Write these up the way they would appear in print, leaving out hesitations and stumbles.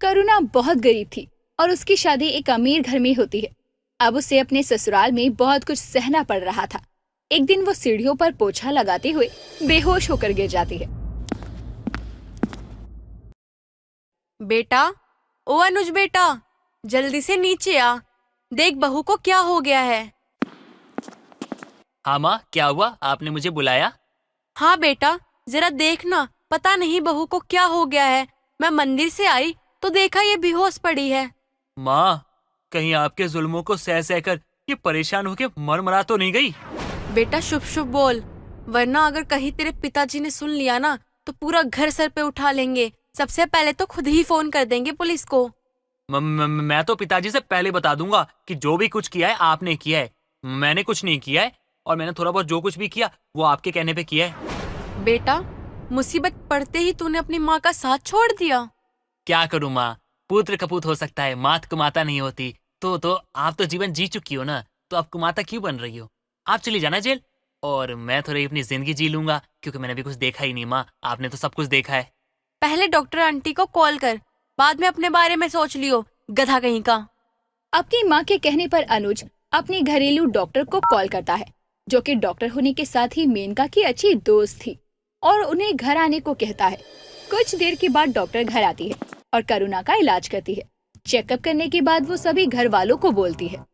करुणा बहुत गरीब थी और उसकी शादी एक अमीर घर में होती है। अब उसे अपने ससुराल में बहुत कुछ सहना पड़ रहा था। एक दिन वो सीढ़ियों पर पोछा लगाते हुए बेहोश होकर गिर जाती है। बेटा, ओ अनुज बेटा, जल्दी से नीचे आ। देख बहू को क्या हो गया है। हाँ माँ, क्या हुआ? आपने मुझे बुलाया? हाँ बेटा, जरा देखना, पता नहीं बहू को क्या हो गया है। मैं मंदिर से आई तो देखा ये बेहोश पड़ी है। माँ, कहीं आपके जुल्मों को सह सह कर ये परेशान होके मर मरा तो नहीं गई? बेटा शुभ शुभ बोल, वरना अगर कहीं तेरे पिताजी ने सुन लिया ना तो पूरा घर सर पे उठा लेंगे। सबसे पहले तो खुद ही फोन कर देंगे पुलिस को। मैं तो पिताजी से पहले बता दूंगा कि जो भी कुछ किया है आपने किया है। मैंने कुछ नहीं किया है, और मैंने थोड़ा बहुत जो कुछ भी किया वो आपके कहने पे किया है। बेटा, मुसीबत पड़ते ही तूने अपनी माँ का साथ छोड़ दिया। क्या करूँ माँ, पुत्र कपूत हो सकता है, मात कुमाता नहीं होती। तो आप तो जीवन जी चुकी हो ना, तो आप कुमाता क्यों बन रही हो? आप चली जाना जेल, और मैं थोड़ी अपनी जिंदगी जी लूंगा, क्योंकि मैंने भी कुछ देखा ही नहीं। माँ, आपने तो सब कुछ देखा है। पहले डॉक्टर आंटी को कॉल कर, बाद में अपने बारे में सोच लियो, गधा कहीं का। अपनी माँ के कहने पर अनुज अपनी घरेलू डॉक्टर को कॉल करता है, जो कि डॉक्टर होने के साथ ही मेनका की अच्छी दोस्त थी, और उन्हें घर आने को कहता है। कुछ देर के बाद डॉक्टर घर आती है और करुणा का इलाज करती है। चेकअप करने के बाद वो सभी घर वालों को बोलती है,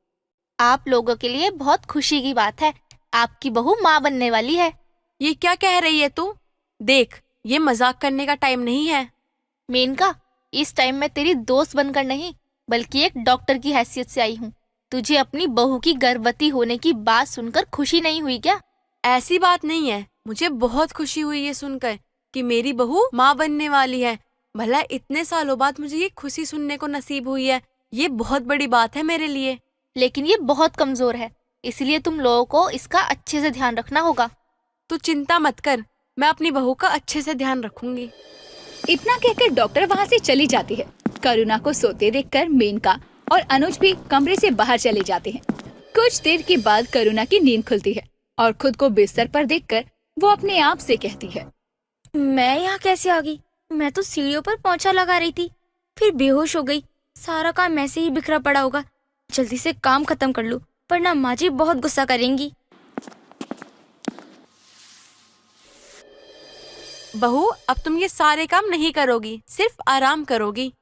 आप लोगों के लिए बहुत खुशी की बात है, आपकी बहू माँ बनने वाली है। ये क्या कह रही है तू? देख, ये मजाक करने का टाइम नहीं है। मेनका, इस टाइम मैं तेरी दोस्त बनकर नहीं बल्कि एक डॉक्टर की हैसियत से आई हूँ। तुझे अपनी बहू की गर्भवती होने की बात सुनकर खुशी नहीं हुई क्या? ऐसी बात नहीं है, मुझे बहुत खुशी हुई ये सुनकर कि मेरी बहू माँ बनने वाली है। भला इतने सालों बाद मुझे ये खुशी सुनने को नसीब हुई है, ये बहुत बड़ी बात है मेरे लिए। लेकिन ये बहुत कमजोर है, इसलिए तुम लोगों को इसका अच्छे से ध्यान रखना होगा। तू चिंता मत कर, मैं अपनी बहू का अच्छे से ध्यान रखूंगी। इतना कहकर डॉक्टर वहाँ से चली जाती है। करुणा को सोते देखकर मेनका और अनुज भी कमरे से बाहर चले जाते हैं। कुछ देर के बाद करुणा की नींद खुलती है और खुद को बिस्तर पर देखकर वो अपने आप से कहती है, मैं यहाँ कैसे आ गई? मैं तो सीढ़ियों पर पोंछा लगा रही थी, फिर बेहोश हो गई। सारा काम ऐसे ही बिखरा पड़ा होगा। जल्दी से काम खत्म कर लूं, वरना माँ जी बहुत गुस्सा करेंगी। बहू, अब तुम ये सारे काम नहीं करोगी, सिर्फ आराम करोगी।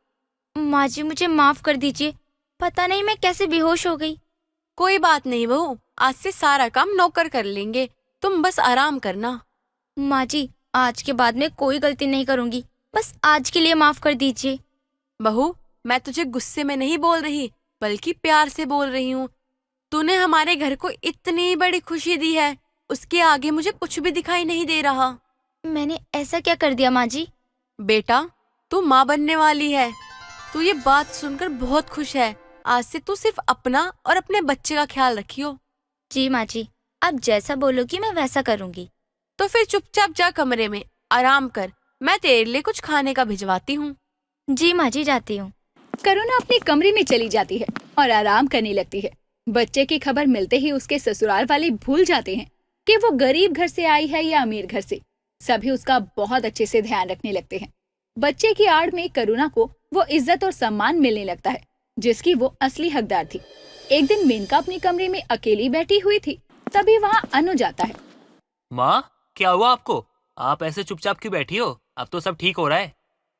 माँ जी मुझे माफ कर दीजिए, पता नहीं मैं कैसे बेहोश हो गई। कोई बात नहीं बहू, आज से सारा काम नौकर कर लेंगे, तुम बस आराम करना। माँ जी, आज के बाद में कोई गलती नहीं करूँगी, बस आज के लिए माफ कर दीजिए। बहू, मैं तुझे गुस्से में नहीं बोल रही, बल्कि प्यार से बोल रही हूँ। तूने हमारे घर को इतनी बड़ी खुशी दी है, उसके आगे मुझे कुछ भी दिखाई नहीं दे रहा। मैंने ऐसा क्या कर दिया माँ जी? बेटा, तू माँ बनने वाली है। तू ये बात सुनकर बहुत खुश है। आज से तू सिर्फ अपना और अपने बच्चे का ख्याल रखियो। जी माँ जी, आप जैसा बोलोगी मैं वैसा करूँगी। तो फिर चुपचाप जा कमरे में आराम कर, मैं तेरे लिए कुछ खाने का भिजवाती हूँ। जी माँ जी, जाती हूँ। करुणा अपने कमरे में चली जाती है और आराम करने लगती है। बच्चे की खबर मिलते ही उसके ससुराल वाले भूल जाते हैं कि वो गरीब घर से आई है या अमीर घर से। सभी उसका बहुत अच्छे से ध्यान रखने लगते हैं। बच्चे की आड़ में करुणा को वो इज्जत और सम्मान मिलने लगता है, जिसकी वो असली हकदार थी। एक दिन मेनका अपने कमरे में अकेली बैठी हुई थी, तभी वहाँ अनुज आता है। माँ, क्या हुआ आपको? आप ऐसे चुपचाप क्यों बैठी हो? अब तो सब ठीक हो रहा है।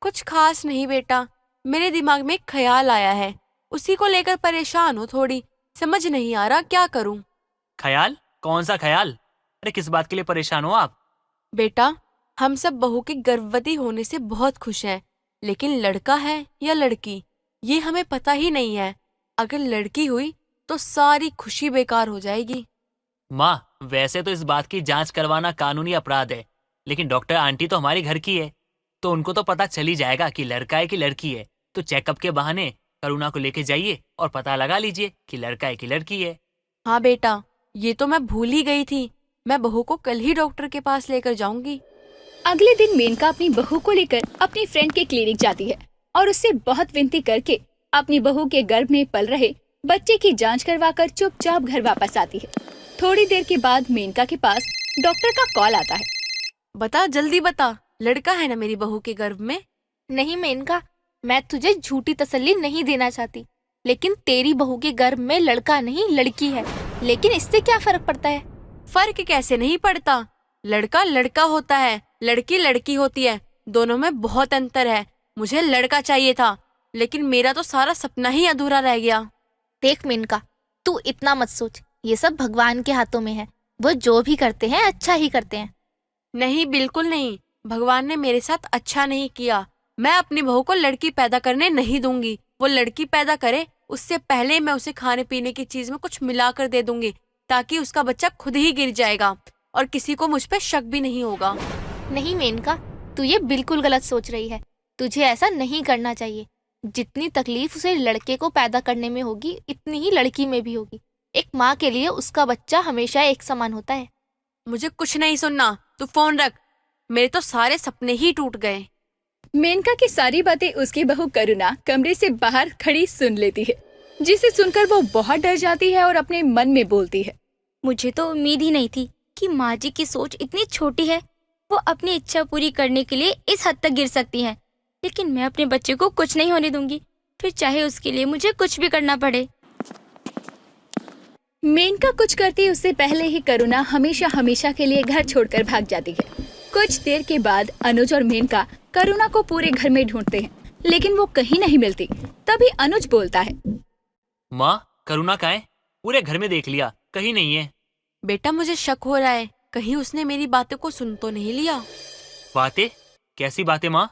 कुछ खास नहीं बेटा, मेरे दिमाग में एक ख्याल आया है, उसी को लेकर परेशान हो थोड़ी। समझ नहीं आ रहा क्या करूं। ख्याल? कौन सा ख्याल? अरे किस बात के लिए परेशान हो आप? बेटा, हम सब बहू के गर्भवती होने से बहुत खुश हैं, लेकिन लड़का है या लड़की ये हमें पता ही नहीं है। अगर लड़की हुई तो सारी खुशी बेकार हो जाएगी। माँ, वैसे तो इस बात की जांच करवाना कानूनी अपराध है, लेकिन डॉक्टर आंटी तो हमारे घर की है, तो उनको तो पता चल ही जाएगा कि लड़का है कि लड़की है। तो चेकअप के बहाने करुणा को लेके जाइए और पता लगा लीजिए कि लड़का है कि लड़की है। हाँ बेटा, ये तो मैं भूल ही गई थी। मैं बहू को कल ही डॉक्टर के पास लेकर जाऊंगी। अगले दिन मेनका अपनी बहू को लेकर अपनी फ्रेंड के क्लिनिक जाती है और उससे बहुत विनती करके अपनी बहू के गर्भ में पल रहे बच्चे की जांच करवाकर चुपचाप घर वापस आती है। थोड़ी देर के बाद मेनका के पास डॉक्टर का कॉल आता है। बता, जल्दी बता, लड़का है ना मेरी बहू के गर्भ में? नहीं मेनका, मैं तुझे झूठी तसल्ली नहीं देना चाहती, लेकिन तेरी बहू के गर्भ में लड़का नहीं लड़की है। लेकिन इससे क्या फर्क पड़ता है? फर्क कैसे नहीं पड़ता? लड़का लड़का होता है, लड़की लड़की होती है, दोनों में बहुत अंतर है। मुझे लड़का चाहिए था, लेकिन मेरा तो सारा सपना ही अधूरा रह गया। देख मेनका, तू इतना मत सोच, ये सब भगवान के हाथों में है। वो जो भी करते हैं अच्छा ही करते हैं। नहीं, बिल्कुल नहीं। भगवान ने मेरे साथ अच्छा नहीं किया। मैं अपनी बहू को लड़की पैदा करने नहीं दूंगी। वो लड़की पैदा करे उससे पहले मैं उसे खाने पीने की चीज में कुछ मिला कर दे दूंगी, ताकि उसका बच्चा खुद ही गिर जाएगा और किसी को मुझ पर शक भी नहीं होगा। नहीं मेनका, तू ये बिल्कुल गलत सोच रही है। तुझे ऐसा नहीं करना चाहिए। जितनी तकलीफ उसे लड़के को पैदा करने में होगी, इतनी ही लड़की में भी होगी। एक माँ के लिए उसका बच्चा हमेशा एक समान होता है। मुझे कुछ नहीं सुनना, तू फोन रख। मेरे तो सारे सपने ही टूट गए। मेनका की सारी बातें उसकी बहू करुणा कमरे से बाहर खड़ी सुन लेती है, जिसे सुनकर वो बहुत डर जाती है और अपने मन में बोलती है, मुझे तो उम्मीद ही नहीं थी कि माँ जी की सोच इतनी छोटी है। वो अपनी इच्छा पूरी करने के लिए इस हद तक गिर सकती हैं। लेकिन मैं अपने बच्चे को कुछ नहीं होने दूंगी, फिर चाहे उसके लिए मुझे कुछ भी करना पड़े। मेनका कुछ करती उससे पहले ही करुणा हमेशा हमेशा के लिए घर छोड़कर भाग जाती है। कुछ देर के बाद अनुज और मेनका करुणा को पूरे घर में ढूंढते हैं, लेकिन वो कहीं नहीं मिलती। तभी अनुज बोलता है, माँ, करुणा कहाँ है? पूरे घर में देख लिया, कहीं नहीं है। बेटा, मुझे शक हो रहा है, कहीं उसने मेरी बातों को सुन तो नहीं लिया। बातें? कैसी बातें माँ?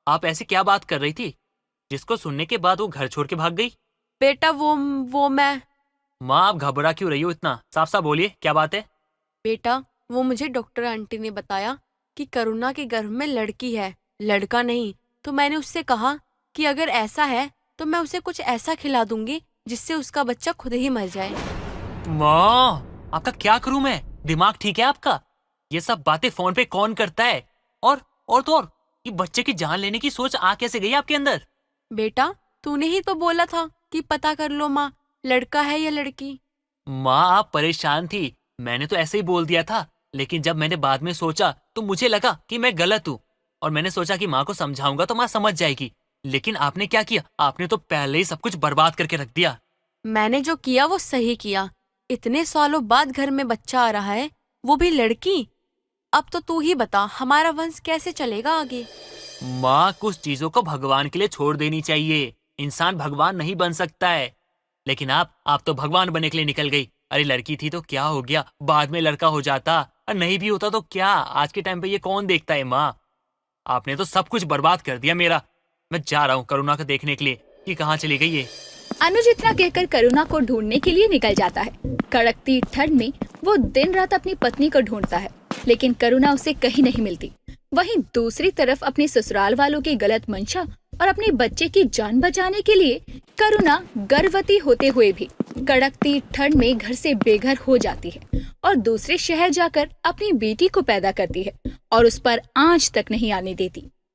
आप ऐसी क्या बात कर रही थी जिसको सुनने के बाद वो घर छोड़ के भाग गई? बेटा, वो मैं माँ, आप घबरा क्यों रही हो इतना? साफ साफ बोलिए, क्या बात है? बेटा, वो मुझे डॉक्टर आंटी ने बताया कि करुणा के गर्भ में लड़की है, लड़का नहीं। तो मैंने उससे कहा कि अगर ऐसा है तो मैं उसे कुछ ऐसा खिला दूंगी जिससे उसका बच्चा खुद ही मर जाए। माँ, आपका क्या करूं मैं? दिमाग ठीक है आपका? ये सब बातें फोन पे कौन करता है? और ये बच्चे की जान लेने की सोच आ कैसे गई आपके अंदर? बेटा, तूने ही तो बोला था कि पता कर लो माँ, लड़का है या लड़की। माँ, आप परेशान थी, मैंने तो ऐसे ही बोल दिया था। लेकिन जब मैंने बाद में सोचा तो मुझे लगा कि मैं गलत हूँ, और मैंने सोचा कि माँ को समझाऊंगा तो माँ समझ जाएगी। लेकिन आपने क्या किया? आपने तो पहले ही सब कुछ बर्बाद करके रख दिया। मैंने जो किया वो सही किया। इतने सालों बाद घर में बच्चा आ रहा है, वो भी लड़की। अब तो तू ही बता, हमारा वंश कैसे चलेगा आगे? माँ, कुछ चीजों को भगवान के लिए छोड़ देनी चाहिए। इंसान भगवान नहीं बन सकता है। लेकिन आप तो भगवान बनने के लिए निकल गई। अरे लड़की थी तो क्या हो गया, बाद में लड़का हो जाता, और नहीं भी होता तो क्या? आज के टाइम पे ये कौन देखता है माँ? आपने तो सब कुछ बर्बाद कर दिया मेरा। मैं जा रहा हूँ करुणा को देखने के लिए कि कहाँ चली गई है। अनुज इतना कहकर करुणा को ढूंढने के लिए निकल जाता है। कड़कती ठंड में वो दिन रात अपनी पत्नी को ढूंढता है, लेकिन करुणा उसे कहीं नहीं मिलती। वहीं दूसरी तरफ अपने ससुराल वालों की गलत मंशा और अपने बच्चे की जान बचाने के लिए करुणा गर्भवती होते हुए भी कड़कती ठंड में घर से बेघर हो जाती है और दूसरे शहर जाकर अपनी बेटी को पैदा करती है और उस पर आंच तक नहीं आने देती।